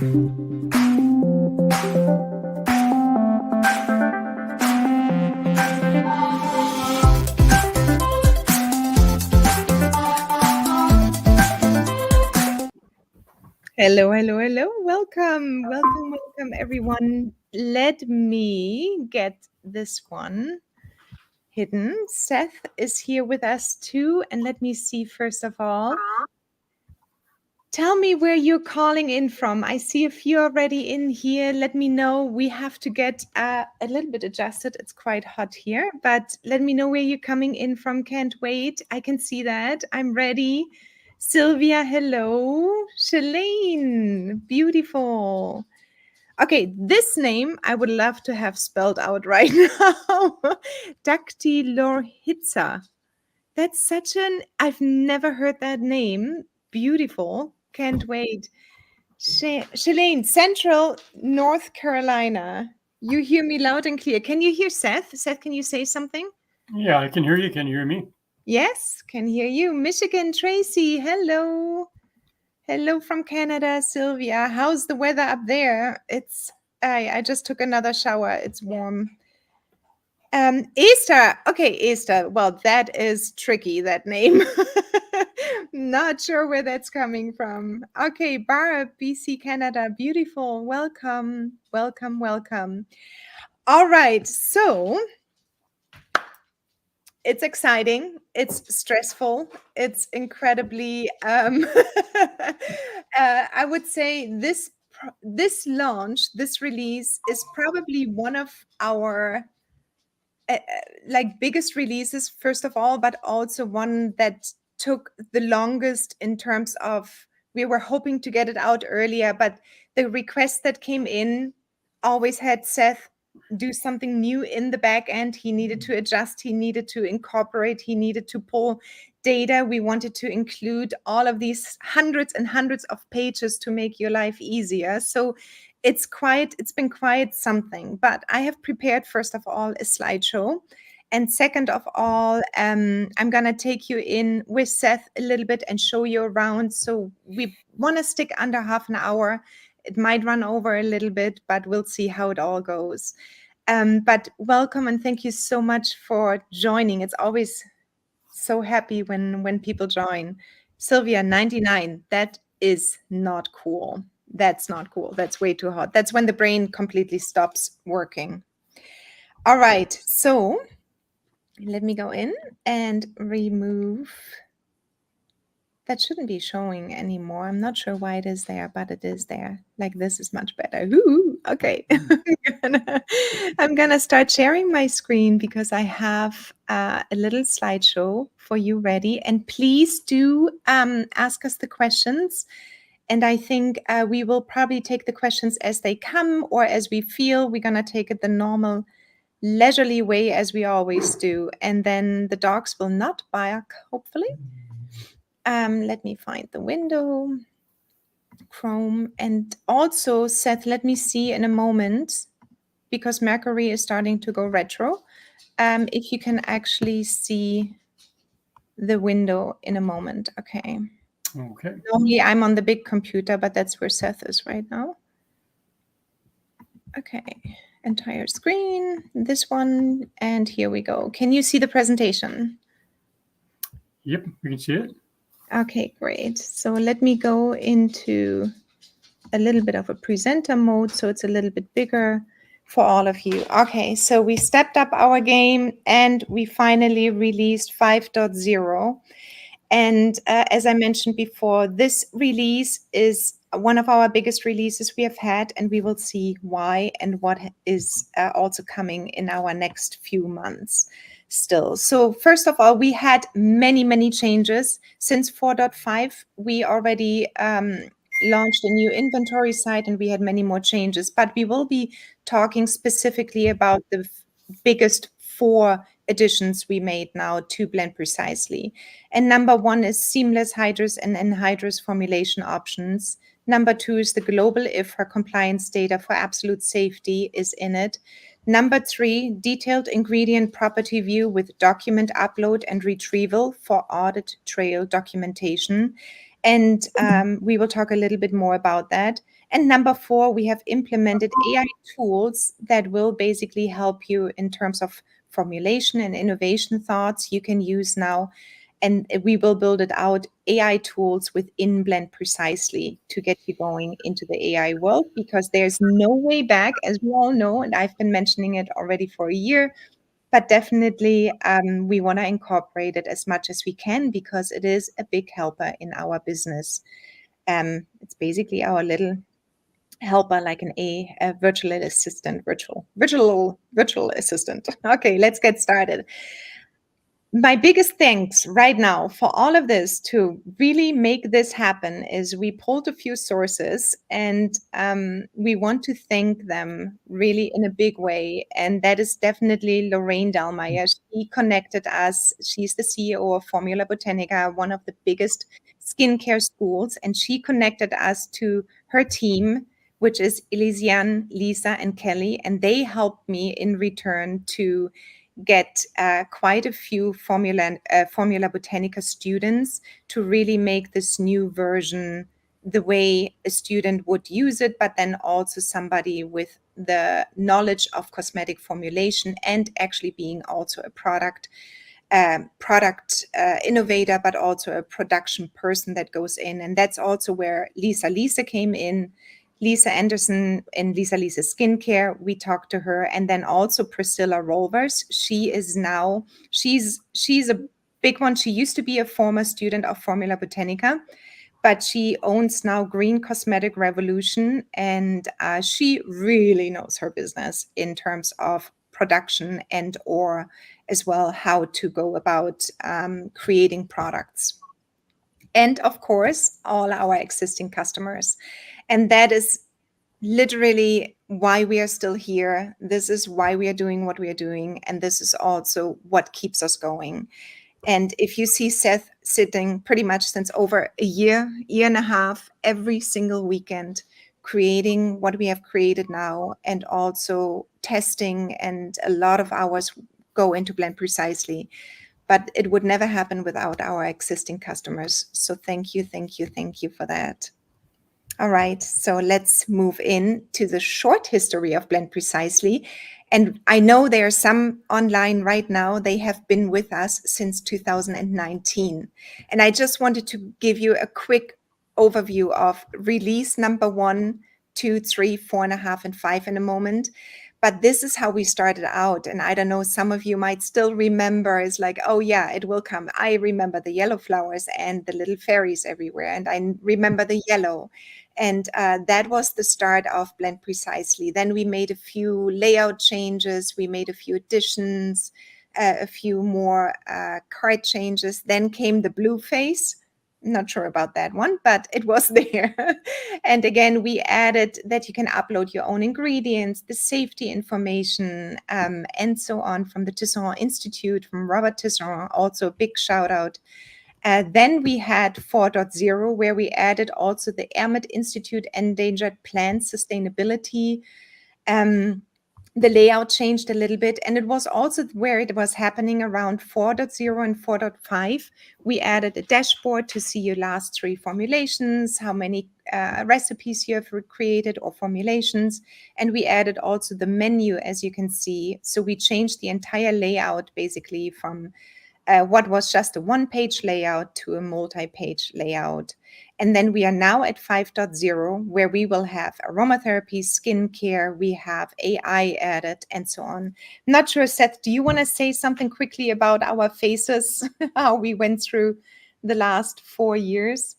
Hello, hello, hello. Welcome, welcome, welcome, everyone. Let me get this one hidden. Seth is here with us too. And let me see, first of all, tell me where you're calling in from. I see a few already in here. Let me know. We have to get a little bit adjusted. It's quite hot here, but let me know where you're coming in from. Can't wait. I can see that. I'm ready. Sylvia, hello. Shalane, beautiful. Okay, this name I would love to have spelled out right now. Dactylorhitsa. That's such I've never heard that name. Beautiful. Can't wait. Shalane, Central North Carolina. You hear me loud and clear. Can you hear Seth? Seth, can you say something? Yeah, I can hear you. Can you hear me? Yes, can hear you. Michigan, Tracy, hello. Hello from Canada, Sylvia. How's the weather up there? I just took another shower. It's warm. Easter. Okay, Easter. Well, that is tricky, that name. Not sure where that's coming from. Okay, Barb, BC, Canada. Beautiful. Welcome, welcome, welcome. All right, so it's exciting. It's stressful. It's incredibly, I would say this launch, this release is probably one of our biggest releases, first of all, but also one that took the longest in terms of we were hoping to get it out earlier, but the request that came in always had Seth do something new in the back end. He needed to adjust, he needed to incorporate, he needed to pull data. We wanted to include all of these hundreds and hundreds of pages to make your life easier. So it's been quite something, but I have prepared, first of all, a slideshow. And second of all, I'm going to take you in with Seth a little bit and show you around. So we want to stick under half an hour. It might run over a little bit, but we'll see how it all goes. But welcome and thank you so much for joining. It's always so happy when people join. Sylvia, 99, that is not cool. That's not cool. That's way too hot. That's when the brain completely stops working. All right, so let me go in and remove. That shouldn't be showing anymore. I'm not sure why it is there, but it is there. Like this is much better. Ooh, okay. I'm gonna start sharing my screen because I have a little slideshow for you ready. And please do ask us the questions. And I think we will probably take the questions as they come or as we feel. We're going to take it the normal, leisurely way as we always do. And then the dogs will not bark, hopefully. Let me find the window, Chrome. And also, Seth, let me see in a moment, because Mercury is starting to go retro, if you can actually see the window in a moment. Okay. Okay. Normally I'm on the big computer, but that's where Seth is right now. Okay, entire screen, this one, and here we go. Can you see the presentation? Yep, we can see it. Okay, great. So let me go into a little bit of a presenter mode so it's a little bit bigger for all of you. Okay, so we stepped up our game and we finally released 5.0. And as I mentioned before, this release is one of our biggest releases we have had, and we will see why and what is also coming in our next few months still. So first of all, we had many, many changes. Since 4.5, we already launched a new inventory site and we had many more changes, but we will be talking specifically about the biggest 4 additions we made now to Blend Precisely. And number 1 is seamless hydrous and anhydrous formulation options. Number 2 is the global IFRA compliance data for absolute safety is in it. Number 3, detailed ingredient property view with document upload and retrieval for audit trail documentation. And we will talk a little bit more about that. And number 4, we have implemented AI tools that will basically help you in terms of formulation and innovation thoughts you can use now. And we will build it out, AI tools within Blend Precisely, to get you going into the AI world, because there's no way back, as we all know, and I've been mentioning it already for a year. But definitely, we want to incorporate it as much as we can, because it is a big helper in our business. It's basically our little helper, like a virtual assistant, virtual assistant. Okay, let's get started. My biggest thanks right now for all of this to really make this happen is we pulled a few sources, and we want to thank them really in a big way. And that is definitely Lorraine Dallmeyer. She connected us. She's the CEO of Formula Botanica, one of the biggest skincare schools. And she connected us to her team, which is Elysian, Lisa, and Kelly. And they helped me in return to get quite a few Formula Botanica students to really make this new version the way a student would use it, but then also somebody with the knowledge of cosmetic formulation and actually being also a product innovator, but also a production person that goes in. And that's also where Lisa came in. Lisa Anderson and Lisa Skincare, we talked to her. And then also Priscilla Rolvers. She's a big one. She used to be a former student of Formula Botanica, but she owns now Green Cosmetic Revolution. And she really knows her business in terms of production and or as well how to go about creating products. And of course, all our existing customers. And that is literally why we are still here. This is why we are doing what we are doing. And this is also what keeps us going. And if you see Seth sitting pretty much since over a year and a half, every single weekend, creating what we have created now, and also testing, and a lot of hours go into Blend Precisely. But it would never happen without our existing customers. So thank you for that. All right, so let's move in to the short history of Blend Precisely. And I know there are some online right now, they have been with us since 2019. And I just wanted to give you a quick overview of release number 1, 2, 3, 4.5, and 5 in a moment. But this is how we started out. And I don't know, some of you might still remember, it's like, oh yeah, it will come. I remember the yellow flowers and the little fairies everywhere. And I remember the yellow. And that was the start of Blend Precisely. Then we made a few layout changes. We made a few additions, a few more card changes. Then came the blue face. Not sure about that one, but it was there. And again, we added that you can upload your own ingredients, the safety information, and so on, from the Tisserand Institute, from Robert Tisserand. Also a big shout out. Then we had 4.0, where we added also the Ermit Institute Endangered Plant Sustainability. The layout changed a little bit, and it was also where it was happening around 4.0 and 4.5. We added a dashboard to see your last 3 formulations, how many recipes you have created or formulations. And we added also the menu, as you can see. So we changed the entire layout basically from what was just a one-page layout to a multi-page layout. And then we are now at 5.0, where we will have aromatherapy, skincare, we have AI added, and so on. Not sure, Seth, do you want to say something quickly about our phases, how we went through the last 4 years?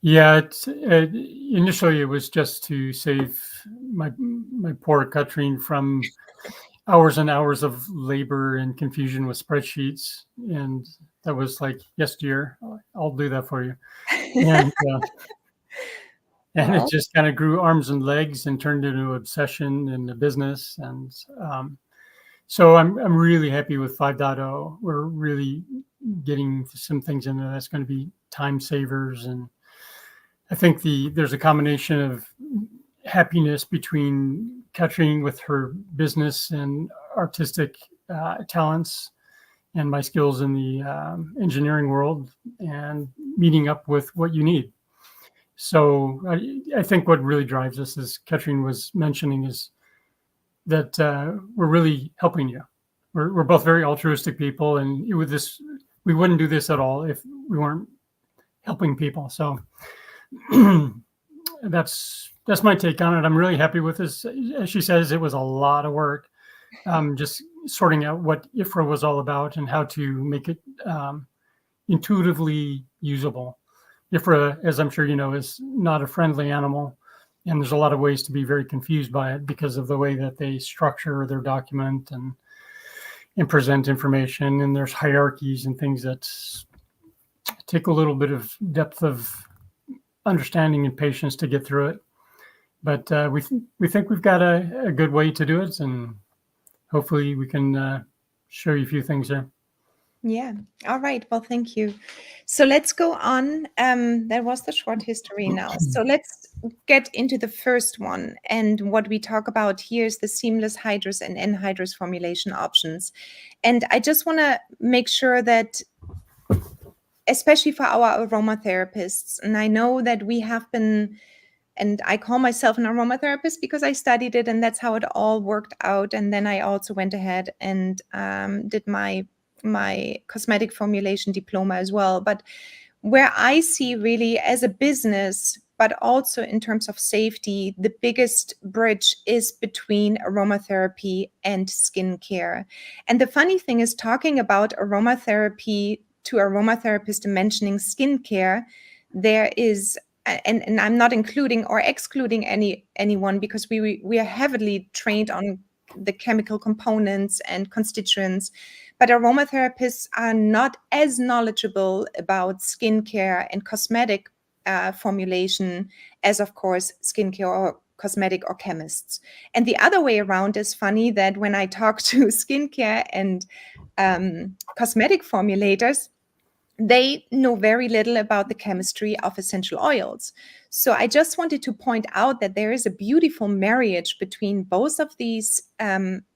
Yeah, initially it was just to save my poor Katrin from hours and hours of labor and confusion with spreadsheets, and that was like yesteryear. I'll do that for you. And and it just kind of grew arms and legs and turned into an obsession and a business. And so I'm really happy with 5.0. We're really getting some things in there that's going to be time savers, and I think there's a combination of happiness between Katrin with her business and artistic talents, and my skills in the engineering world and meeting up with what you need. So I think what really drives us, as Katrin was mentioning, is that we're really helping you. We're both very altruistic people, and with this, we wouldn't do this at all if we weren't helping people. So that's my take on it. I'm really happy with this. As she says, it was a lot of work, just sorting out what IFRA was all about and how to make it intuitively usable. IFRA, as I'm sure you know, is not a friendly animal, and there's a lot of ways to be very confused by it because of the way that they structure their document and present information, and there's hierarchies and things that take a little bit of depth of understanding and patience to get through it. But we think we've got a good way to do it, and hopefully we can show you a few things there. Yeah. All right. Well, thank you. So let's go on. That was the short history now. So let's get into the first one. And what we talk about here is the seamless hydrous and anhydrous formulation options. And I just want to make sure that, especially for our aromatherapists, and I know that we have been, and I call myself an aromatherapist because I studied it, and that's how it all worked out. And then I also went ahead and did my cosmetic formulation diploma as well. But where I see really as a business, but also in terms of safety, the biggest bridge is between aromatherapy and skincare. And the funny thing is, talking about aromatherapy to aromatherapist and mentioning skincare, there is, and I'm not including or excluding anyone, because we are heavily trained on the chemical components and constituents, but aromatherapists are not as knowledgeable about skincare and cosmetic formulation as, of course, skincare or cosmetic or chemists. And the other way around is funny, that when I talk to skincare and cosmetic formulators, they know very little about the chemistry of essential oils. So I just wanted to point out that there is a beautiful marriage between both of these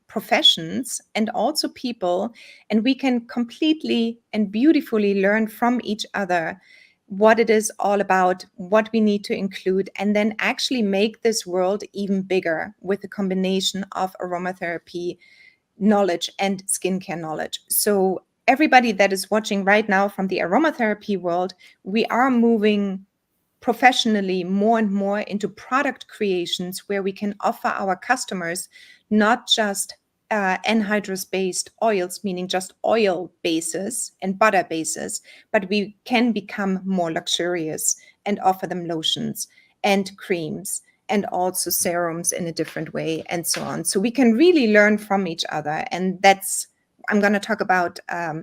professions and also people, and we can completely and beautifully learn from each other what it is all about, what we need to include, and then actually make this world even bigger with a combination of aromatherapy knowledge and skincare knowledge. So everybody that is watching right now from the aromatherapy world, we are moving professionally more and more into product creations where we can offer our customers not just anhydrous-based oils, meaning just oil bases and butter bases, but we can become more luxurious and offer them lotions and creams and also serums in a different way, and so on. So we can really learn from each other. And that's, I'm going to talk about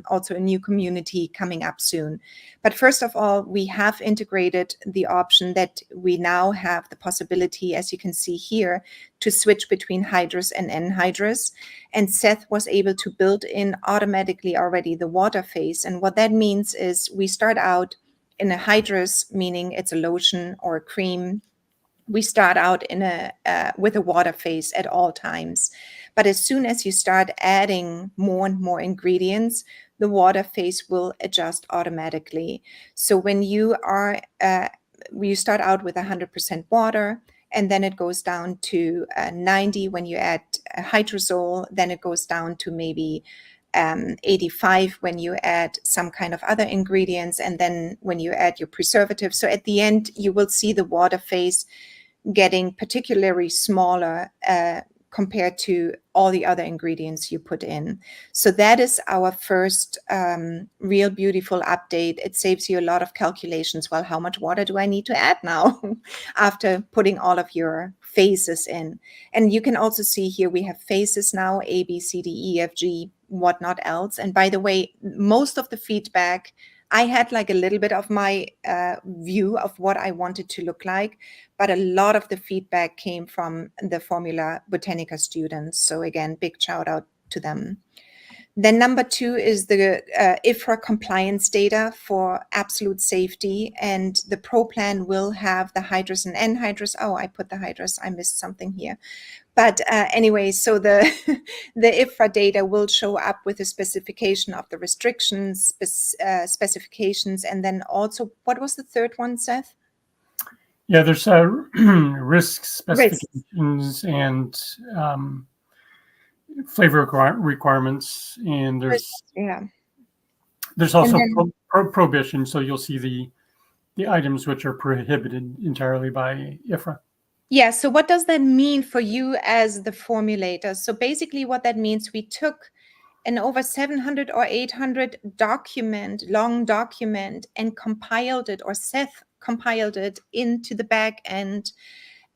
also a new community coming up soon. But first of all, we have integrated the option that we now have the possibility, as you can see here, to switch between hydrous and anhydrous. And Seth was able to build in automatically already the water phase. And what that means is we start out in a hydrous, meaning it's a lotion or a cream. We start out in with a water phase at all times. But as soon as you start adding more and more ingredients, the water phase will adjust automatically. So when you start out with 100% water, and then it goes down to 90 when you add hydrosol, then it goes down to maybe 85 when you add some kind of other ingredients, and then when you add your preservative. So at the end, you will see the water phase getting particularly smaller compared to all the other ingredients you put in. So that is our first real beautiful update. It saves you a lot of calculations. Well, how much water do I need to add now after putting all of your phases in? And you can also see here we have phases now, A, B, C, D, E, F, G, whatnot else. And by the way, most of the feedback, I had like a little bit of my view of what I wanted to look like, but a lot of the feedback came from the Formula Botanica students. So again, big shout out to them. Then number 2 is the IFRA compliance data for absolute safety. And the Pro plan will have the hydrous and anhydrous. Oh, I put the hydrous. I missed something here. But anyway, so the IFRA data will show up with a specification of the restrictions, specifications, and then also, what was the third one, Seth? Yeah, there's risk specifications and flavor requirements, and there's also prohibition. So you'll see the items which are prohibited entirely by IFRA. Yeah, so what does that mean for you as the formulator? So basically what that means, we took an over 700 or 800 long document, and compiled it, or Seth compiled it into the back end,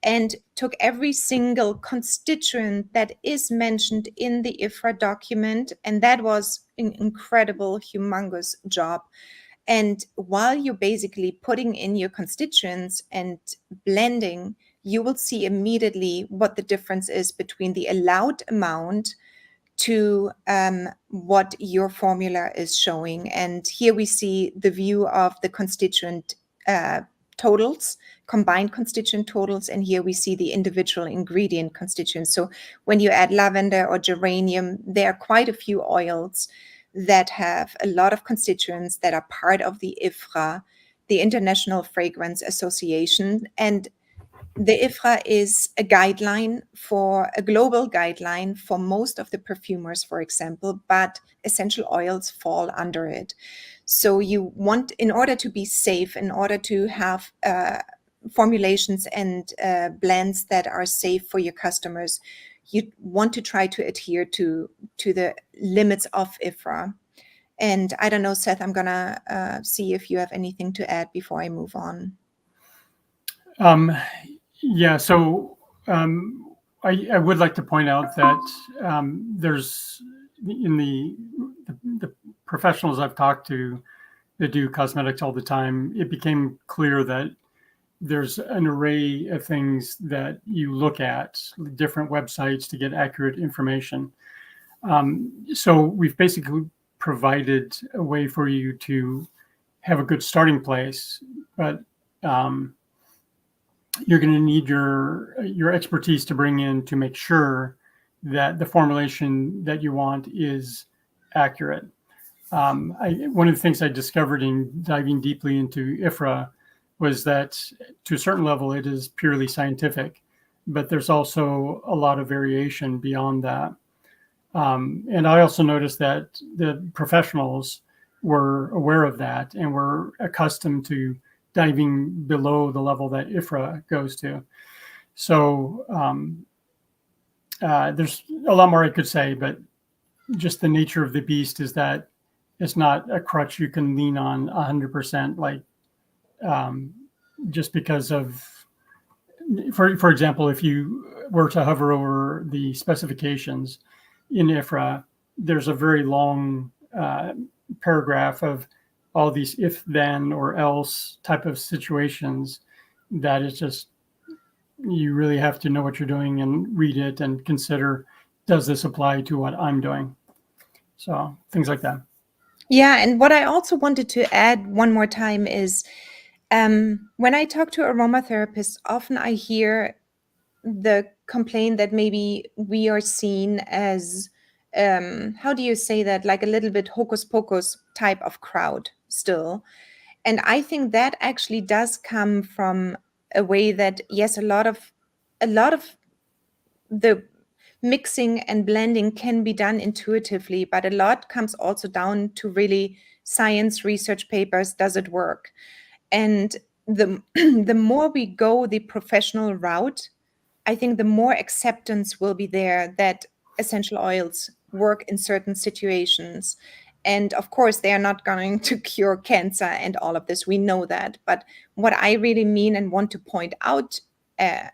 and took every single constituent that is mentioned in the IFRA document. And that was an incredible, humongous job. And while you're basically putting in your constituents and blending, you will see immediately what the difference is between the allowed amount to what your formula is showing. And here we see the view of the constituent totals, combined constituent totals, and here we see the individual ingredient constituents. So when you add lavender or geranium, there are quite a few oils that have a lot of constituents that are part of the IFRA, the International Fragrance Association. And the IFRA is a global guideline for most of the perfumers, for example, but essential oils fall under it. So you want, in order to be safe, in order to have formulations and blends that are safe for your customers, you want to try to adhere to the limits of IFRA. And I don't know, Seth, I'm gonna see if you have anything to add before I move on. Yeah, so I would like to point out that there's, in the professionals I've talked to that do cosmetics all the time, it became clear that there's an array of things that you look at, different websites to get accurate information. So we've basically provided a way for you to have a good starting place, but you're going to need your expertise to bring in to make sure that the formulation that you want is accurate. One of the things I discovered in diving deeply into IFRA was that to a certain level, it is purely scientific, but there's also a lot of variation beyond that. And I also noticed that the professionals were aware of that and were accustomed to diving below the level that IFRA goes to. So there's a lot more I could say, but just the nature of the beast is that it's not a crutch you can lean on 100%, like just because of, for example, if you were to hover over the specifications in IFRA, there's a very long paragraph of all these if, then, or else type of situations that it's just, you really have to know what you're doing and read it and consider, does this apply to what I'm doing? So things like that. Yeah, and what I also wanted to add one more time is when I talk to aromatherapists, often I hear the complaint that maybe we are seen as, how do you say that, like a little bit hocus pocus type of crowd still. And I think that actually does come from a way that, yes, a lot of the mixing and blending can be done intuitively, but a lot comes also down to really science research papers. Does it work? And the the more we go the professional route, I think the more acceptance will be there that essential oils work in certain situations. And of course, they are not going to cure cancer and all of this. We know that. But what I really mean and want to point out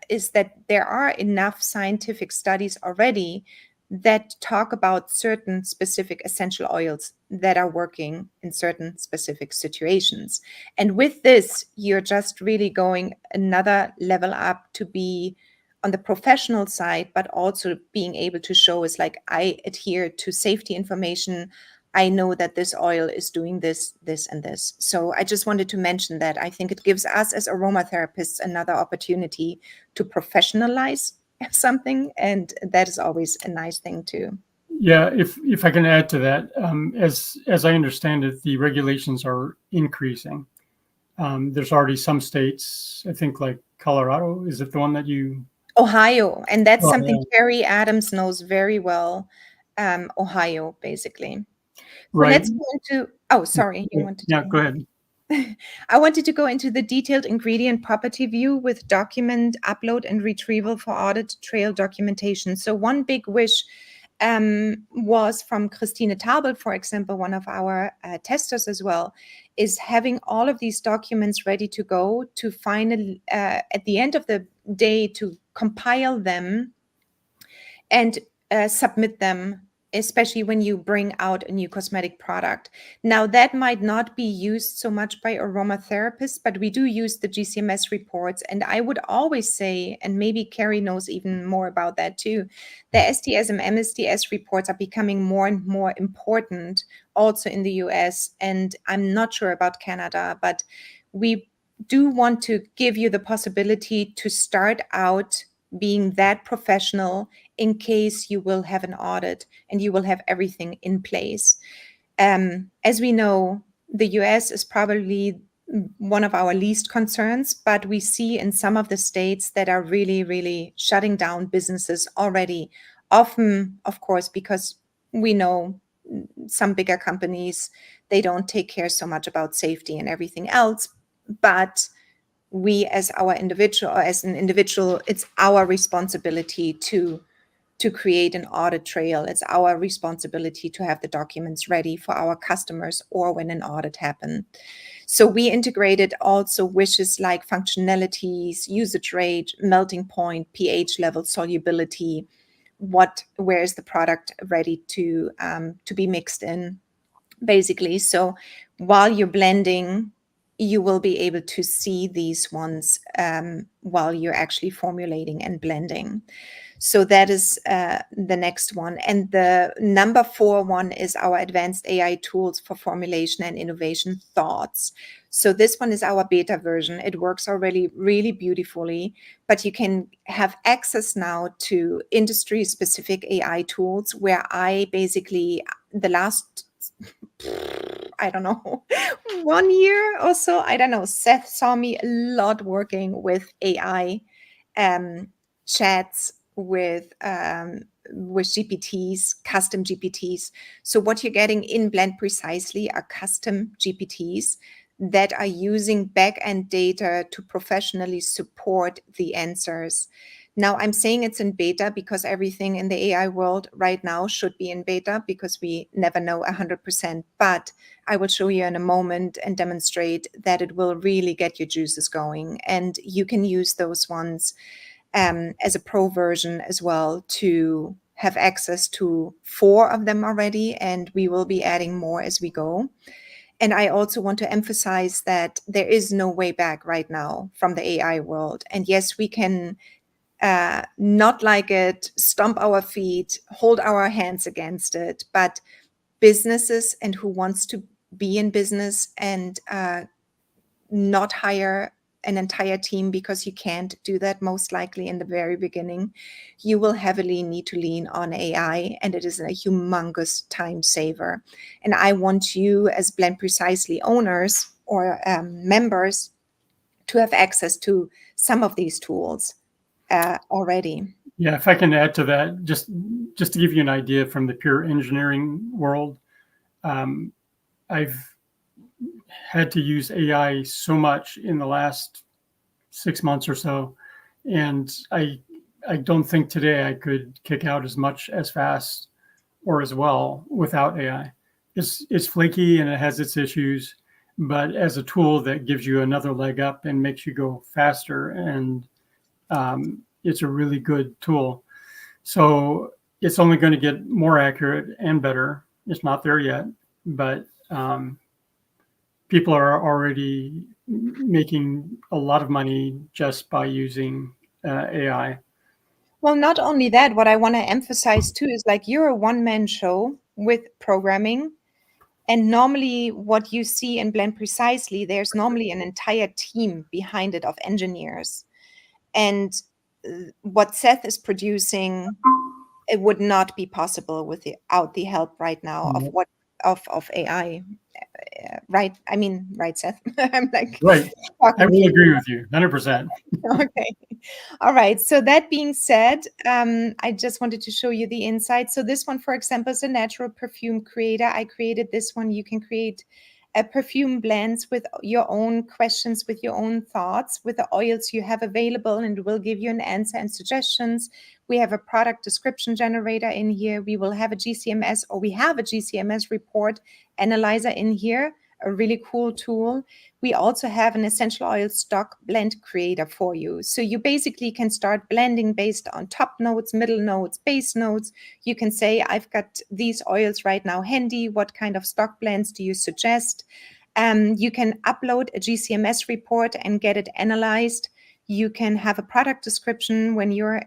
is that there are enough scientific studies already that talk about certain specific essential oils that are working in certain specific situations. And with this, you're just really going another level up to be on the professional side, but also being able to show is like, I adhere to safety information. I know that this oil is doing this, this, and this. So I just wanted to mention that. I think it gives us as aromatherapists another opportunity to professionalize something, and that is always a nice thing too. Yeah, if I can add to that, as I understand it, the regulations are increasing. There's already some states, I think, like Colorado. Is it the one that you? Ohio, and that's Oh, something yeah. Terry Adams knows very well. Ohio, basically. So Right. let's go into, oh, sorry, you wanted Yeah, go to. ahead. I wanted to go into the detailed ingredient property view with document upload and retrieval for audit trail documentation. So one big wish was from Christine Tabel, for example, one of our testers as well, is having all of these documents ready to go to finally, at the end of the day, to compile them and submit them, especially when you bring out a new cosmetic product. Now, that might not be used so much by aromatherapists, but we do use the GCMS reports. And I would always say, and maybe Carrie knows even more about that too, the STS and MSDS reports are becoming more and more important also in the US. And I'm not sure about Canada, but we do want to give you the possibility to start out being that professional in case you will have an audit and you will have everything in place. As we know, the US is probably one of our least concerns, but we see in some of the states that are really, really shutting down businesses already. Often, of course, because we know some bigger companies, they don't take care so much about safety and everything else. But we as an individual, it's our responsibility to create an audit trail. It's our responsibility to have the documents ready for our customers or when an audit happens. So we integrated also wishes like functionalities, usage rate, melting point, pH level, solubility, where is the product ready to be mixed in, basically. So while you're blending, you will be able to see these ones while you're actually formulating and blending. So that is the next one. And the number 4 one is our advanced AI tools for formulation and innovation thoughts. So this one is our beta version. It works already really beautifully, but you can have access now to industry specific AI tools where I basically, the last, I don't know, 1 year or so, I don't know, Seth saw me a lot working with AI chats with GPTs, custom GPTs. So what you're getting in Blend Precisely are custom GPTs that are using back-end data to professionally support the answers. Now, I'm saying it's in beta because everything in the AI world right now should be in beta because we never know 100%. But I will show you in a moment and demonstrate that it will really get your juices going. And you can use those ones as a pro version as well to have access to 4 of them already. And we will be adding more as we go. And I also want to emphasize that there is no way back right now from the AI world. And yes, we can not like it, stomp our feet, hold our hands against it, but businesses and who wants to be in business and not hire an entire team because you can't do that most likely in the very beginning, you will heavily need to lean on AI, and it is a humongous time saver. And I want you as Blend Precisely owners or members to have access to some of these tools already. Yeah, if I can add to that, just to give you an idea from the pure engineering world, I've had to use AI so much in the last 6 months or so, and I don't think today I could kick out as much as fast or as well without AI. It's flaky and it has its issues, but as a tool that gives you another leg up and makes you go faster, and it's a really good tool. So it's only going to get more accurate and better. It's not there yet, but people are already making a lot of money just by using AI. Well, not only that, what I want to emphasize too is like you're a one-man show with programming. And normally, what you see in Blend Precisely, there's normally an entire team behind it of engineers. And what Seth is producing, it would not be possible without the help right now of Yeah. what of AI. Right? I mean, right, Seth? I'm like Right. I talking will for you. agree with you 100%. Okay. All right. So that being said, I just wanted to show you the inside. So this one, for example, is a natural perfume creator. I created this one. You can create a perfume blends with your own questions, with your own thoughts, with the oils you have available, and it will give you an answer and suggestions. We have a product description generator in here. We will have a GCMS, or we have a GCMS report analyzer in here, a really cool tool. We also have an essential oil stock blend creator for you. So you basically can start blending based on top notes, middle notes, base notes. You can say, I've got these oils right now handy. What kind of stock blends do you suggest? You can upload a GCMS report and get it analyzed. You can have a product description when you're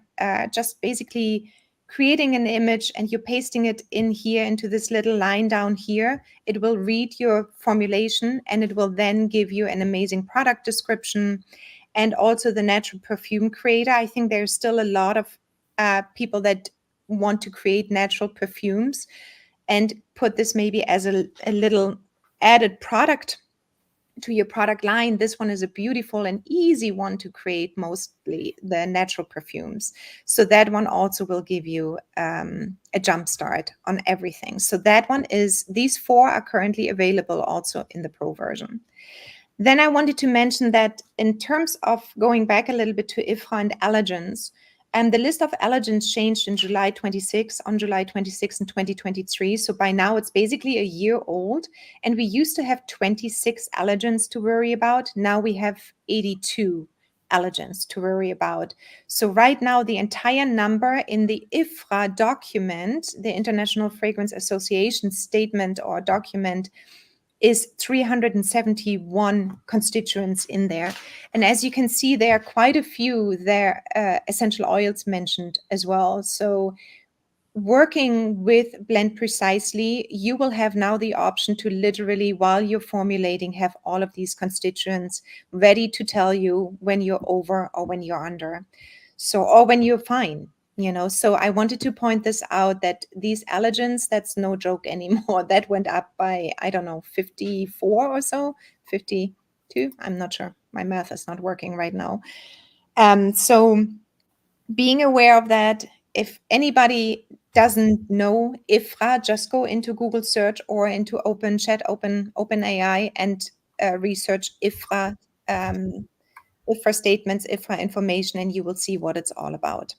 just basically creating an image and you're pasting it in here into this little line down here. It will read your formulation and it will then give you an amazing product description. And also the natural perfume creator. I think there's still a lot of people that want to create natural perfumes and put this maybe as a little added product to your product line. This one is a beautiful and easy one to create, mostly the natural perfumes. So that one also will give you a jump start on everything. So that one is, these four are currently available also in the pro version. Then I wanted to mention that in terms of going back a little bit to IFRA and allergens, and the list of allergens changed in July 26, on July 26 in 2023. So by now it's basically a year old. And we used to have 26 allergens to worry about. Now we have 82 allergens to worry about. So right now the entire number in the IFRA document, the International Fragrance Association statement or document, is 371 constituents in there. And as you can see, there are quite a few there, essential oils mentioned as well. So working with Blend Precisely, you will have now the option to literally, while you're formulating, have all of these constituents ready to tell you when you're over or when you're under. So, or when you're fine, you know. So I wanted to point this out, that these allergens, that's no joke anymore. That went up by, I don't know, 54 or so, 52. I'm not sure. My math is not working right now. So being aware of that, if anybody doesn't know IFRA, just go into Google search or into OpenAI, and research IFRA, IFRA statements, IFRA information, and you will see what it's all about.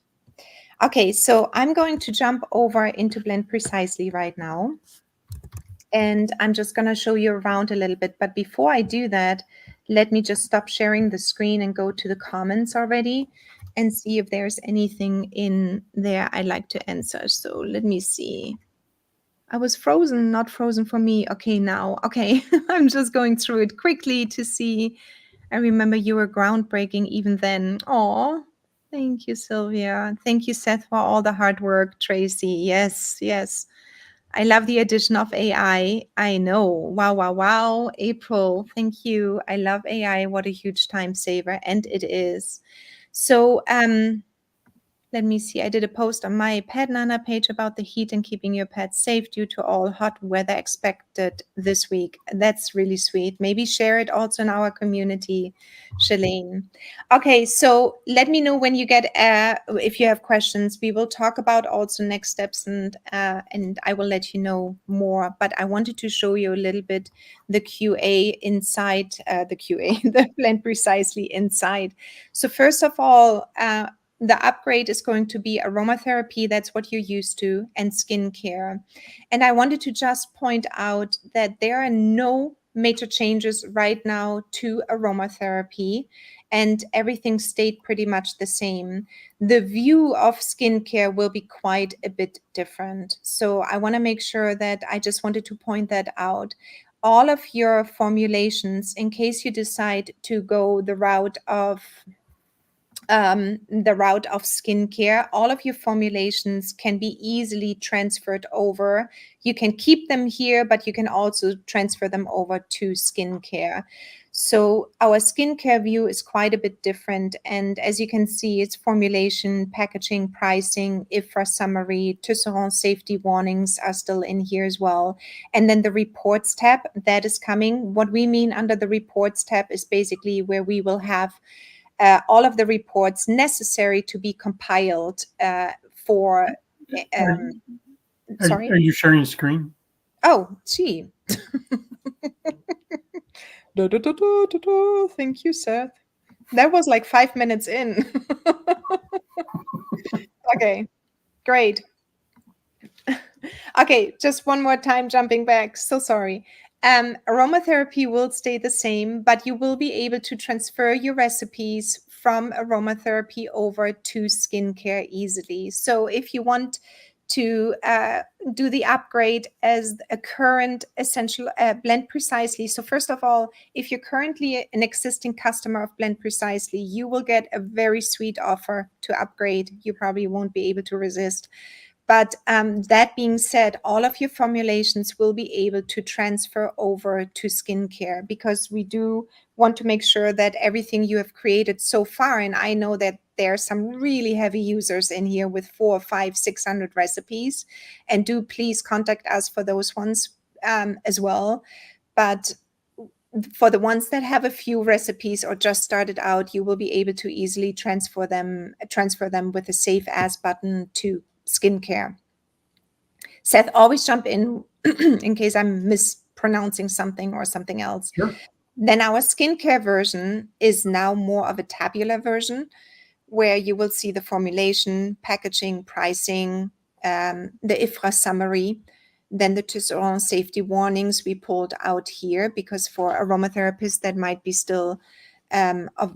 Okay, so I'm going to jump over into Blend Precisely right now. And I'm just going to show you around a little bit. But before I do that, let me just stop sharing the screen and go to the comments already and see if there's anything in there I'd like to answer. So let me see. I was frozen, not frozen for me. Okay, now. Okay, I'm just going through it quickly to see. I remember you were groundbreaking even then. Oh, thank you, Sylvia. Thank you, Seth, for all the hard work. Tracy, yes, yes. I love the addition of AI. I know. Wow, wow, wow. April, thank you. I love AI. What a huge time saver. And it is. So let me see. I did a post on my Pet Nana page about the heat and keeping your pet safe due to all hot weather expected this week. That's really sweet. Maybe share it also in our community, Shalane. Okay, so let me know when you get if you have questions. We will talk about also next steps, and I will let you know more. But I wanted to show you a little bit the QA inside the QA, the Blend Precisely inside. So first of all, the upgrade is going to be aromatherapy. That's what you're used to, and skincare. And I wanted to just point out that there are no major changes right now to aromatherapy, and everything stayed pretty much the same. The view of skincare will be quite a bit different. So I want to make sure that I just wanted to point that out. All of your formulations, in case you decide to go the route of the route of skincare. All of your formulations can be easily transferred over. You can keep them here, but you can also transfer them over to skincare. So our skincare view is quite a bit different. And as you can see, it's formulation, packaging, pricing, IFRA summary, Tisserand safety warnings are still in here as well. And then the reports tab that is coming. What we mean under the reports tab is basically where we will have all of the reports necessary to be compiled for. Sorry. Are you sharing screen? Oh, gee. Thank you, Seth. That was like 5 minutes in. Okay, great. Okay, just one more time jumping back. So sorry. Aromatherapy will stay the same, but you will be able to transfer your recipes from aromatherapy over to skincare easily. So if you want to do the upgrade as a current essential Blend Precisely. So first of all, if you're currently an existing customer of Blend Precisely, you will get a very sweet offer to upgrade. You probably won't be able to resist. But that being said, all of your formulations will be able to transfer over to skincare because we do want to make sure that everything you have created so far, and I know that there are some really heavy users in here with 400, 500, 600 recipes, and do please contact us for those ones as well. But for the ones that have a few recipes or just started out, you will be able to easily transfer them with a Save As button to skincare. Seth, always jump in in case I'm mispronouncing something or something else. Sure. Then our skincare version is now more of a tabular version where you will see the formulation, packaging, pricing, the IFRA summary, then the Tisserand safety warnings we pulled out here because for aromatherapists that might be still of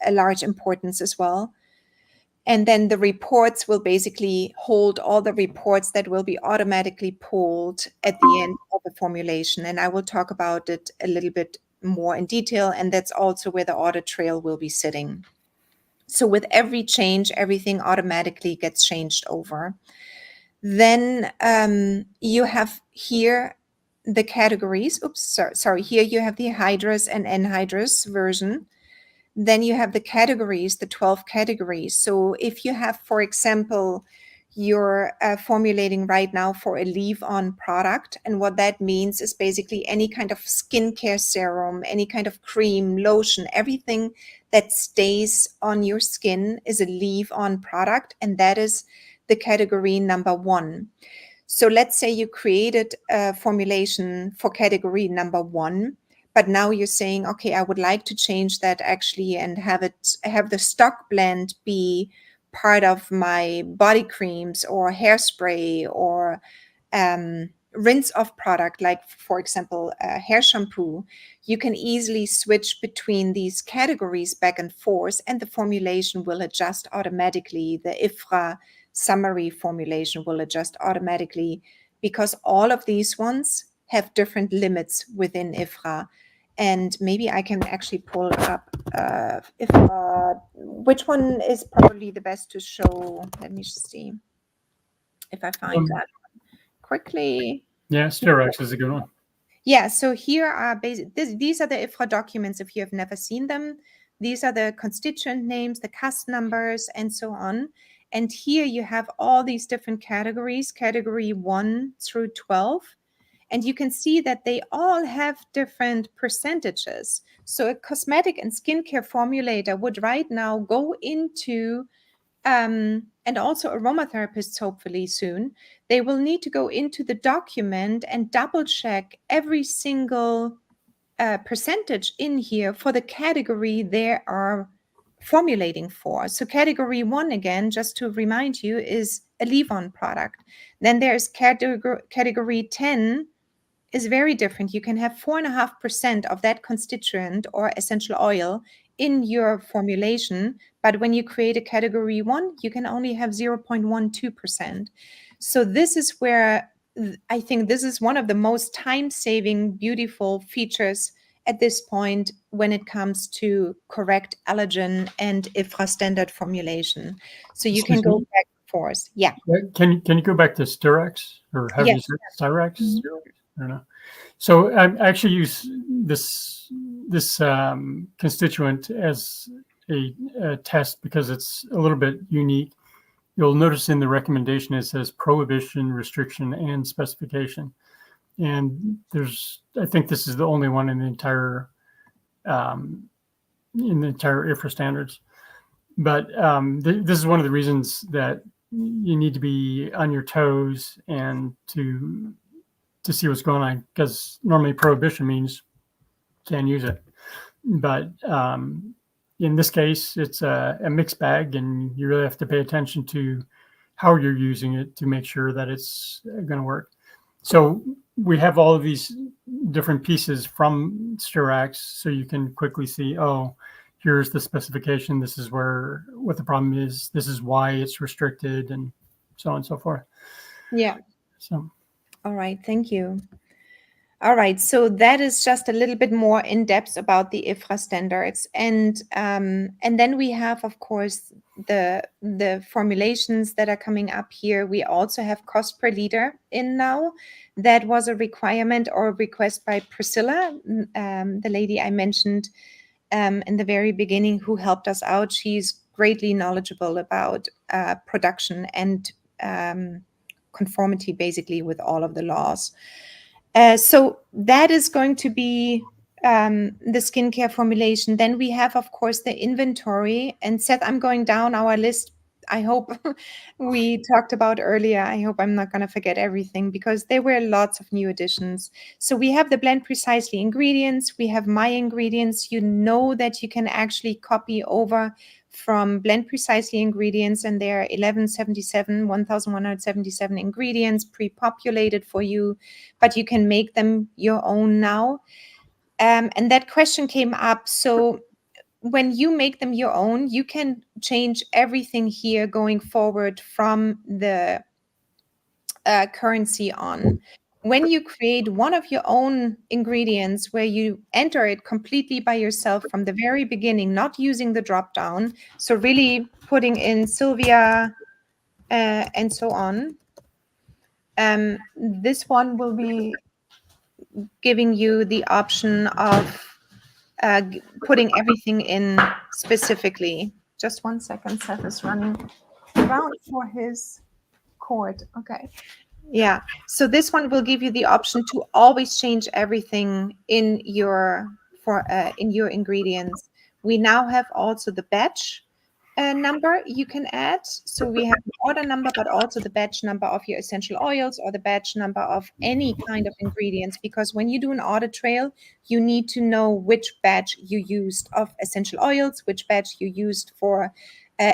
a large importance as well. And then the reports will basically hold all the reports that will be automatically pulled at the end of the formulation. And I will talk about it a little bit more in detail. And that's also where the audit trail will be sitting. So with every change, everything automatically gets changed over. Then you have here the categories. Oops, sorry. Here you have the hydrous and anhydrous version. Then you have the categories, the 12 categories. So if you have, for example, you're formulating right now for a leave-on product, and what that means is basically any kind of skincare serum, any kind of cream, lotion, everything that stays on your skin is a leave-on product, and that is the category number 1. So let's say you created a formulation for category number 1, but now you're saying, okay, I would like to change that actually and have the stock blend be part of my body creams or hairspray or rinse off product, like for example, hair shampoo. You can easily switch between these categories back and forth, and the formulation will adjust automatically. The IFRA summary formulation will adjust automatically because all of these ones have different limits within IFRA. And maybe I can actually pull up which one is probably the best to show. Let me just see if I find that quickly. Yeah, Sterex is a good one. Yeah, so here are these are the IFRA documents if you have never seen them. These are the constituent names, the CAS numbers, and so on. And here you have all these different categories, category 1 through 12. And you can see that they all have different percentages. So a cosmetic and skincare formulator would right now go into, and also aromatherapists hopefully soon, they will need to go into the document and double check every single percentage in here for the category they are formulating for. So category 1, again, just to remind you, is a leave-on product. Then there's category 10, is very different. You can have 4.5% of that constituent or essential oil in your formulation, but when you create a category 1, you can only have 0.12%. So this is where I think this is one of the most time-saving, beautiful features at this point when it comes to correct allergen and IFRA standard formulation. So you can go back and forth. Yeah. Can you go back to Styrex, or have you Yes. said Styrex? Mhm. I don't know. So I actually use this constituent as a test because it's a little bit unique. You'll notice in the recommendation it says prohibition, restriction, and specification. And I think this is the only one in the entire IFRA standards. But this is one of the reasons that you need to be on your toes and to see what's going on, because normally prohibition means can't use it. But in this case, it's a mixed bag, and you really have to pay attention to how you're using it to make sure that it's going to work. So we have all of these different pieces from Styrex, so you can quickly see, oh, here's the specification. This is what the problem is. This is why it's restricted, and so on and so forth. Yeah. So. All right. Thank you. All right, so that is just a little bit more in depth about the IFRA standards, and then we have, of course, the formulations that are coming up here. We also have cost per liter in now. That was a requirement or a request by Priscilla, the lady I mentioned in the very beginning, who helped us out. She's greatly knowledgeable about production and conformity, basically, with all of the laws. So that is going to be the skincare formulation. Then we have, of course, the inventory. And Seth, I'm going down our list. I hope we talked about earlier. I hope I'm not going to forget everything, because there were lots of new additions. So we have the blend precisely ingredients. We have my ingredients. You know that you can actually copy over from blend precisely ingredients, and there are 1177 ingredients pre-populated for you, but you can make them your own now. And that question came up. So when you make them your own, you can change everything here going forward from the currency on. When you create one of your own ingredients where you enter it completely by yourself from the very beginning, not using the drop down, so really putting in Sylvia and so on, this one will be giving you the option of putting everything in specifically. Just 1 second, Seth is running around for his cord. Okay. Yeah. So this one will give you the option to always change everything in your ingredients. We now have also the batch number you can add. So we have the order number, but also the batch number of your essential oils or the batch number of any kind of ingredients. Because when you do an audit trail, you need to know which batch you used of essential oils, which batch you used for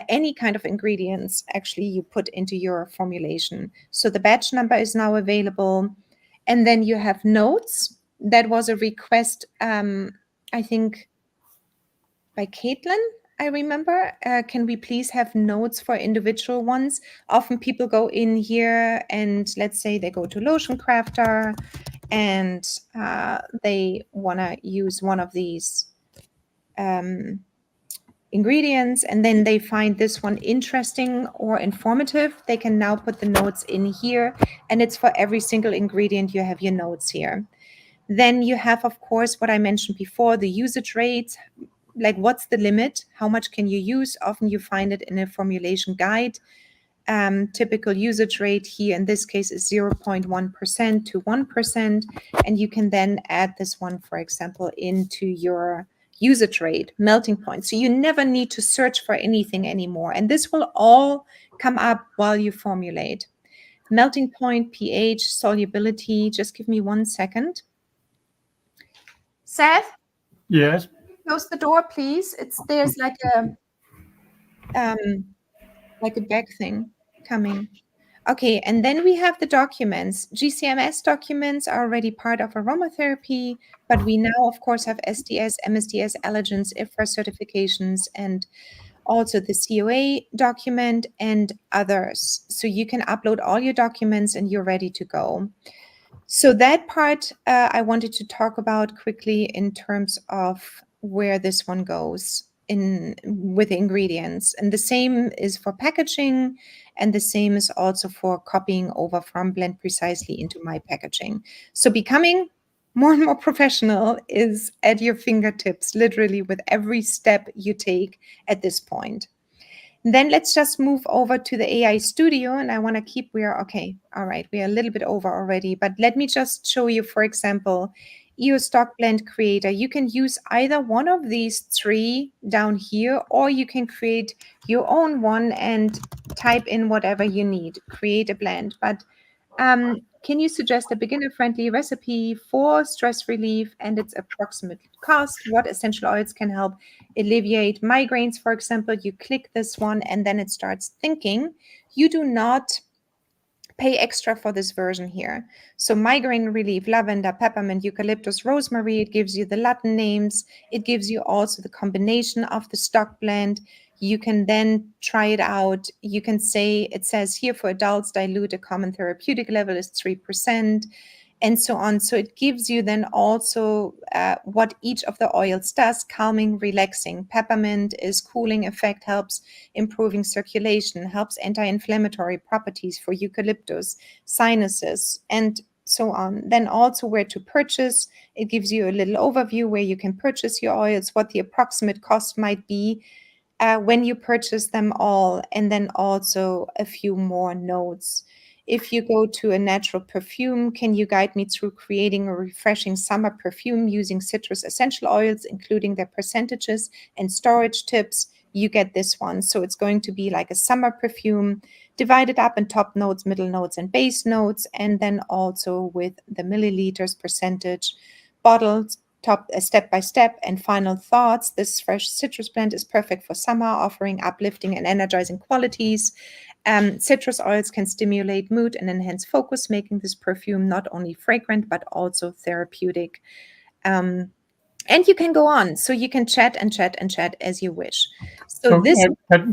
any kind of ingredients actually you put into your formulation. So the batch number is now available. And then you have notes. That was a request, I think, by Caitlin. I remember, can we please have notes for individual ones? Often people go in here and let's say they go to Lotion Crafter and they want to use one of these ingredients, and then they find this one interesting or informative. They can now put the notes in here, and it's for every single ingredient you have your notes here. Then you have, of course, what I mentioned before, the usage rates. Like, what's the limit? How much can you use? Often you find it in a formulation guide. Typical usage rate here in this case is 0.1% to 1%. And you can then add this one, for example, into your usage rate, melting point. So you never need to search for anything anymore. And this will all come up while you formulate. Melting point, pH, solubility. Just give me 1 second. Seth? Yes. Close the door, please. There's like a back thing coming. Okay, and then we have the documents. GCMS documents are already part of aromatherapy, but we now, of course, have SDS, MSDS, allergens, IFRA certifications, and also the COA document and others. So you can upload all your documents and you're ready to go. So that part I wanted to talk about quickly in terms of where this one goes in with ingredients. And the same is for packaging, and the same is also for copying over from Blend Precisely into my packaging. So becoming more and more professional is at your fingertips, literally with every step you take at this point. Then let's just move over to the AI Studio. And I want to keep, we are okay. All right. We are a little bit over already, but let me just show you, for example, EO Stock Blend Creator. You can use either one of these three down here, or you can create your own one and type in whatever you need, create a blend. But can you suggest a beginner-friendly recipe for stress relief and its approximate cost? What essential oils can help alleviate migraines, for example? You click this one and then it starts thinking. You do not pay extra for this version here. So migraine relief, lavender, peppermint, eucalyptus, rosemary, it gives you the Latin names. It gives you also the combination of the stock blend. You can then try it out. You can say, it says here for adults, dilute a common therapeutic level is 3%, and so on. So it gives you then also what each of the oils does: calming, relaxing. Peppermint is cooling effect, helps improving circulation, helps anti-inflammatory properties for eucalyptus, sinuses, and so on. Then also where to purchase. It gives you a little overview where you can purchase your oils, what the approximate cost might be when you purchase them all, and then also a few more notes. If you go to a natural perfume, can you guide me through creating a refreshing summer perfume using citrus essential oils, including their percentages and storage tips? You get this one. So it's going to be like a summer perfume divided up in top notes, middle notes, and base notes, and then also with the milliliters, percentage, bottles, top step by step, and final thoughts. This fresh citrus blend is perfect for summer, offering uplifting and energizing qualities. Citrus oils can stimulate mood and enhance focus, making this perfume not only fragrant but also therapeutic. And you can go on, so you can chat and chat and chat as you wish. So So, this,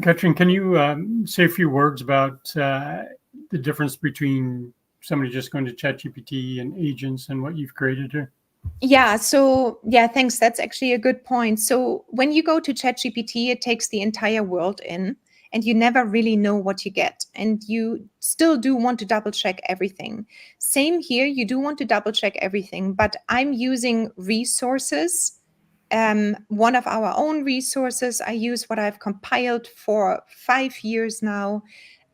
Katrin, can you say a few words about the difference between somebody just going to ChatGPT and agents and what you've created here? yeah, so yeah, thanks. That's actually a good point. So when you go to ChatGPT, it takes the entire world in, and you never really know what you get. And you still do want to double check everything. Same here, you do want to double check everything, but I'm using resources. One of our own resources. I use what I've compiled for 5 years now.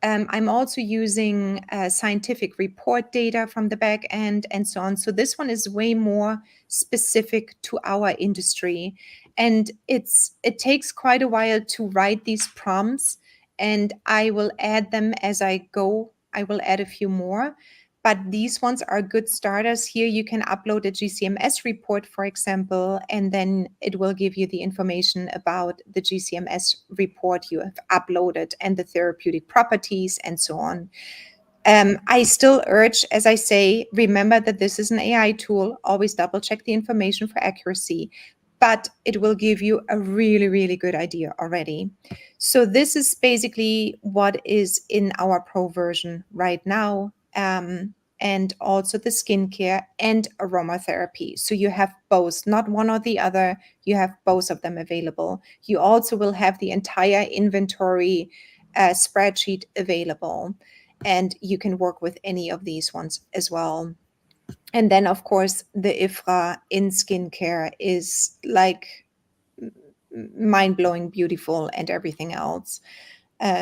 I'm also using scientific report data from the back end and so on. So this one is way more specific to our industry. And it takes quite a while to write these prompts, and I will add them as I go. I will add a few more. But these ones are good starters. Here you can upload a GCMS report, for example, and then it will give you the information about the GCMS report you have uploaded and the therapeutic properties and so on. I still urge, as I say, remember that this is an AI tool. Always double check the information for accuracy, but it will give you a really, really good idea already. So this is basically what is in our pro version right now. And also the skincare and aromatherapy. So you have both, not one or the other. You have both of them available. You also will have the entire inventory spreadsheet available, and you can work with any of these ones as well. And then, of course, the IFRA in skincare is like mind-blowing beautiful and everything else.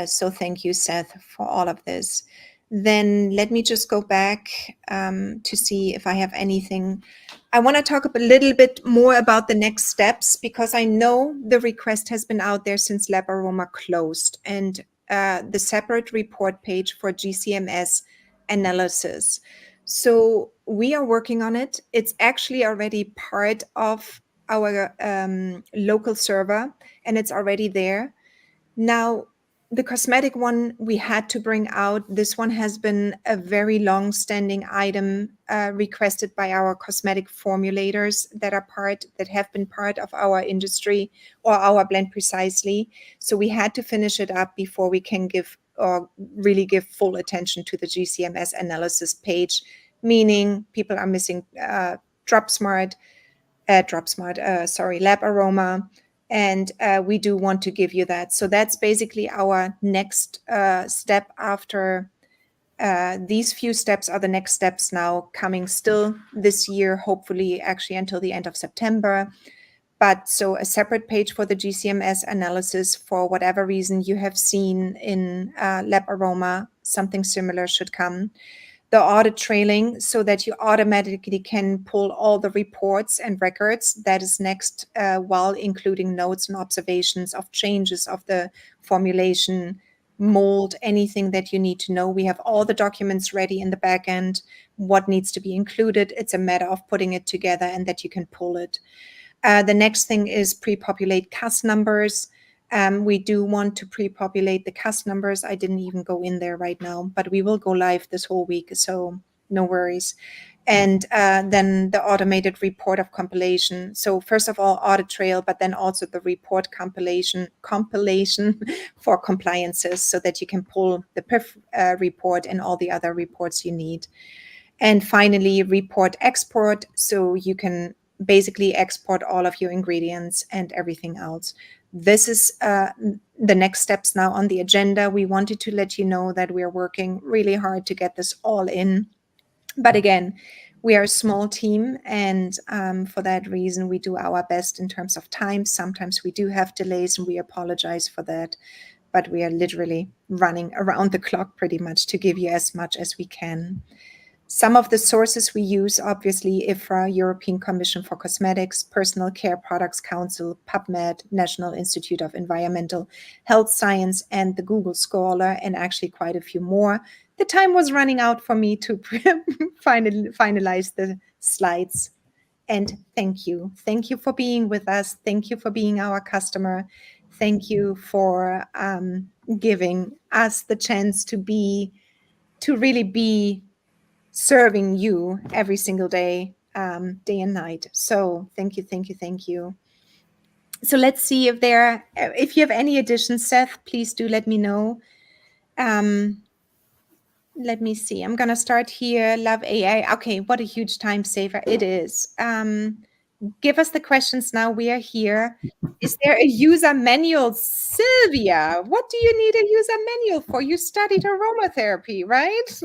So thank you, Seth, for all of this. Then let me just go back to see if I have anything. I want to talk a little bit more about the next steps, because I know the request has been out there since Lab Aroma closed, and the separate report page for GCMS analysis. So we are working on it. It's actually already part of our local server, and it's already there. Now, the cosmetic one we had to bring out. This one has been a very long-standing item requested by our cosmetic formulators that have been part of our industry or our Blend Precisely. So we had to finish it up before we can give or really give full attention to the GCMS analysis page, meaning people are missing DropSmart, Lab Aroma, and we do want to give you that. So that's basically our next step after these few steps are the next steps now coming still this year, hopefully actually until the end of September. But so a separate page for the GCMS analysis for whatever reason you have seen in Lab Aroma, something similar should come. The audit trailing so that you automatically can pull all the reports and records. That is next, while including notes and observations of changes of the formulation, mold, anything that you need to know. We have all the documents ready in the back end, what needs to be included. It's a matter of putting it together and that you can pull it. The next thing is pre-populate CAS numbers. We do want to pre-populate the CAS numbers. I didn't even go in there right now, but we will go live this whole week, so no worries. And then the automated report of compilation. So first of all, audit trail, but then also the report compilation for compliances so that you can pull the PIF report and all the other reports you need. And finally, report export, so you can basically export all of your ingredients and everything else. This is the next steps now on the agenda. We wanted to let you know that we are working really hard to get this all in. But again, we are a small team, and for that reason, we do our best in terms of time. Sometimes we do have delays, and we apologize for that. But we are literally running around the clock pretty much to give you as much as we can. Some of the sources we use, obviously, IFRA, European Commission for Cosmetics, Personal Care Products Council, PubMed, National Institute of Environmental Health Science, and the Google Scholar, and actually quite a few more. The time was running out for me to finalize the slides. And thank you. Thank you for being with us. Thank you for being our customer. Thank you for giving us the chance to really be serving you every single day, day and night. So thank you, thank you, thank you. So let's see if you have any additions, Seth, please do let me know. Let me see. I'm going to start here. Love AI. Okay, what a huge time saver it is. Give us the questions now. We are here. Is there a user manual? Sylvia, what do you need a user manual for? You studied aromatherapy, right?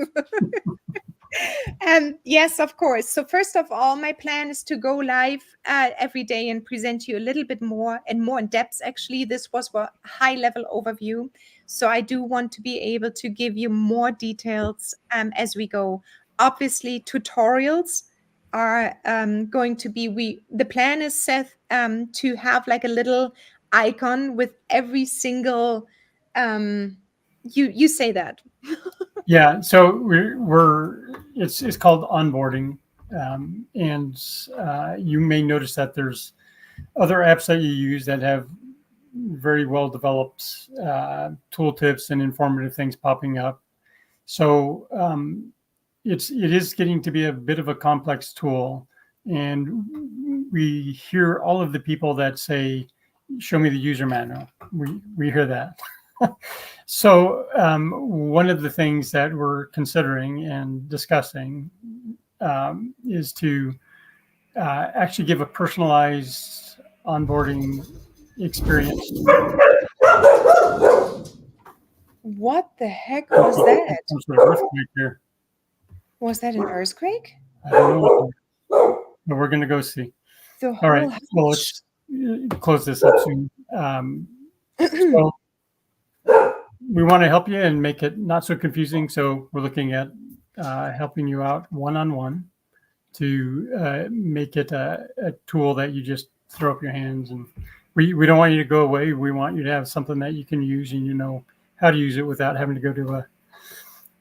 Yes, of course. So first of all, my plan is to go live every day and present you a little bit more and more in depth. Actually, this was a high-level overview. So I do want to be able to give you more details as we go. Obviously, tutorials are going to be, the plan is, Seth, to have like a little icon with every single, you say that. Yeah, so it's called onboarding, and you may notice that there's other apps that you use that have very well developed tooltips and informative things popping up. So it is getting to be a bit of a complex tool, and we hear all of the people that say, "Show me the user manual." We hear that. So one of the things that we're considering and discussing is to actually give a personalized onboarding experience. What the heck was that? There's an earthquake here. Was that an earthquake? I don't know, but we're going to go see. The All right, whole well, let's close this up soon. So we want to help you and make it not so confusing. So we're looking at helping you out one-on-one to make it a tool that you just throw up your hands. And we don't want you to go away. We want you to have something that you can use and you know how to use it without having to go to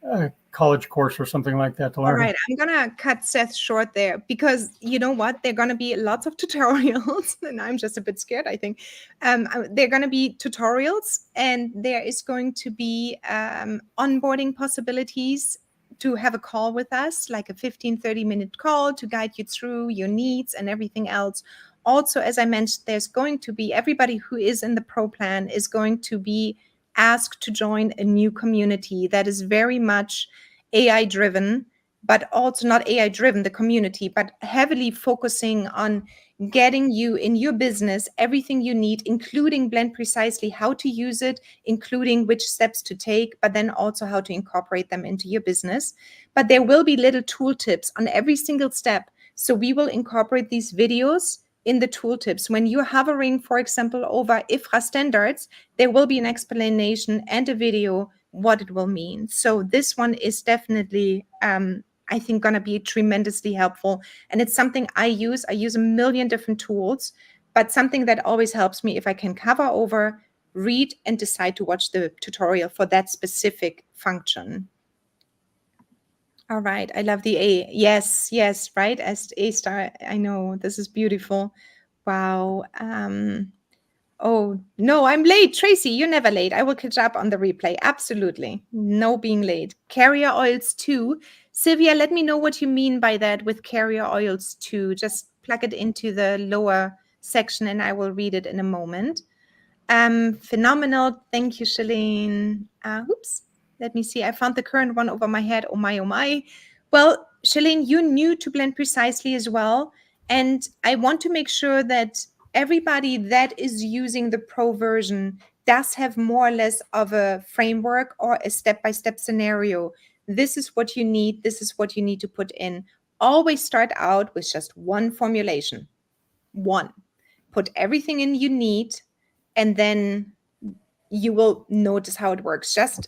a college course or something like that to learn. All right, I'm gonna cut Seth short there because you know what? There are gonna be lots of tutorials, and I'm just a bit scared, I think. There are gonna be tutorials, and there is going to be onboarding possibilities to have a call with us, like a 15-30-minute call to guide you through your needs and everything else. Also, as I mentioned, there's going to be everybody who is in the pro plan is going to be asked to join a new community that is very much AI driven, but also not AI driven, the community, but heavily focusing on getting you in your business everything you need, including Blend Precisely, how to use it, including which steps to take, but then also how to incorporate them into your business. But there will be little tooltips on every single step. So we will incorporate these videos in the tooltips. When you're hovering, for example, over IFRA standards, there will be an explanation and a video what it will mean. So this one is definitely, I think, going to be tremendously helpful. And it's something I use. I use a million different tools, but something that always helps me if I can cover over, read, and decide to watch the tutorial for that specific function. All right. I love the A. Yes, yes, right? As A star. I know. This is beautiful. Wow. Oh, no, I'm late. Tracy, you're never late. I will catch up on the replay. Absolutely. No being late. Carrier oils too. Sylvia, let me know what you mean by that with carrier oils too. Just plug it into the lower section and I will read it in a moment. Phenomenal. Thank you, Shalene. Oops. Let me see. I found the current one over my head. Oh my, oh my. Well, Shalene, you're new to Blend Precisely as well. And I want to make sure that everybody that is using the pro version does have more or less of a framework or a step-by-step scenario. This is what you need. This is what you need to put in. Always start out with just one formulation. One. Put everything in you need, and then you will notice how it works. Just,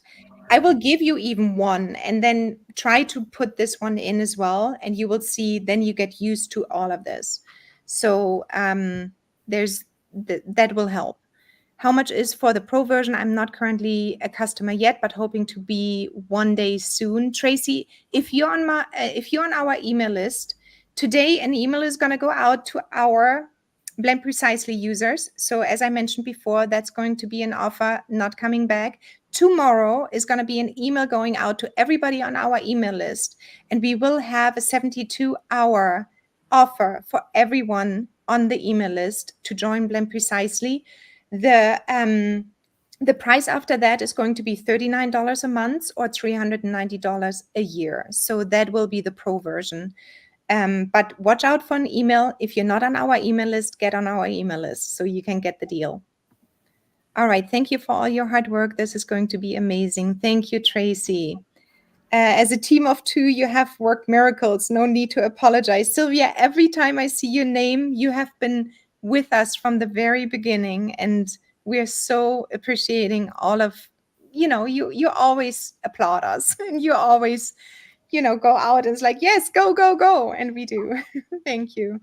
I will give you even one and then try to put this one in as well. And you will see, then you get used to all of this. So there's that will help. How much is for the pro version? I'm not currently a customer yet, but hoping to be one day soon. Tracy, if you're on our email list, today an email is going to go out to our Blend Precisely users. So as I mentioned before, that's going to be an offer not coming back. Tomorrow is going to be an email going out to everybody on our email list. And we will have a 72-hour offer for everyone on the email list to join Blend Precisely. The price after that is going to be $39 a month or $390 a year. So that will be the pro version. But watch out for an email. If you're not on our email list, get on our email list so you can get the deal. All right. Thank you for all your hard work. This is going to be amazing. Thank you, Tracy. As a team of two, you have worked miracles. No need to apologize. Sylvia, every time I see your name, you have been with us from the very beginning. And we're so appreciating all of, you always applaud us and you always go out and it's like, yes, go, go, go. And we do. Thank you.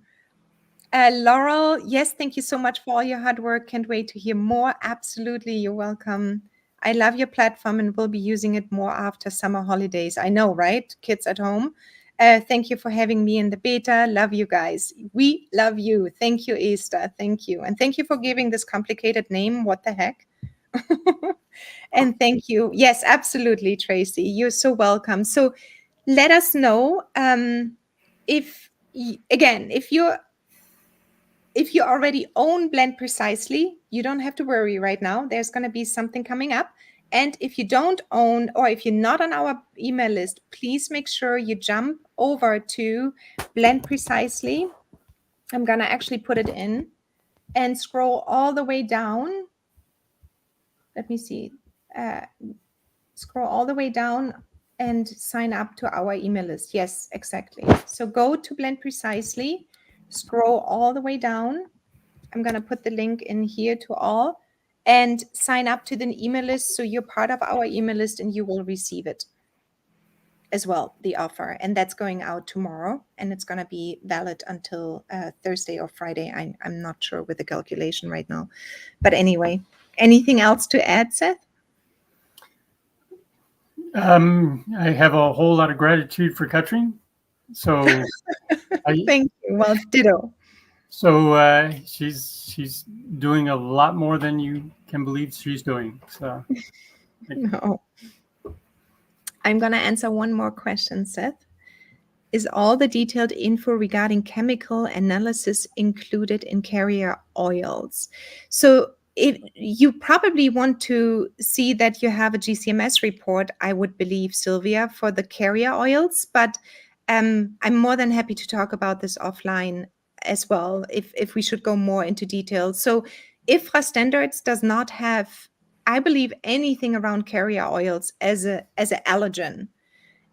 Laurel, yes, thank you so much for all your hard work. Can't wait to hear more. Absolutely. You're welcome. I love your platform and will be using it more after summer holidays. I know, right? Kids at home. Thank you for having me in the beta. Love you guys. We love you. Thank you, Esther. Thank you. And thank you for giving this complicated name. What the heck? And thank you. Yes, absolutely, Tracy. You're so welcome. So let us know if you already own Blend Precisely, you don't have to worry right now. There's going to be something coming up. And if you don't own, or if you're not on our email list, please make sure you jump over to Blend Precisely. I'm going to actually put it in and scroll all the way down. Let me see. Scroll all the way down and sign up to our email list. Yes, exactly. So go to Blend Precisely, scroll all the way down. I'm going to put the link in here to all and sign up to the email list. So you're part of our email list and you will receive it as well, the offer. And that's going out tomorrow and it's going to be valid until Thursday or Friday. I'm not sure with the calculation right now. But anyway, anything else to add, Seth? I have a whole lot of gratitude for Katrin. So thank you. Well, ditto. So she's doing a lot more than you can believe she's doing. So no. I'm going to answer one more question, Seth. Is all the detailed info regarding chemical analysis included in carrier oils? So you probably want to see that you have a GCMS report, I would believe, Sylvia, for the carrier oils, but I'm more than happy to talk about this offline as well, if we should go more into detail. So IFRA standards does not have, I believe, anything around carrier oils as an allergen.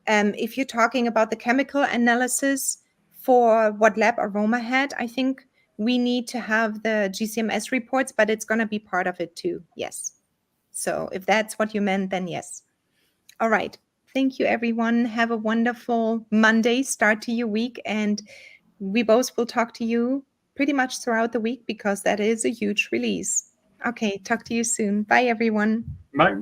If you're talking about the chemical analysis for what lab aroma had, I think we need to have the GCMS reports, but it's going to be part of it too. Yes. So if that's what you meant, then yes. All right. Thank you, everyone. Have a wonderful Monday start to your week. And we both will talk to you pretty much throughout the week because that is a huge release. Okay. Talk to you soon. Bye, everyone. Bye.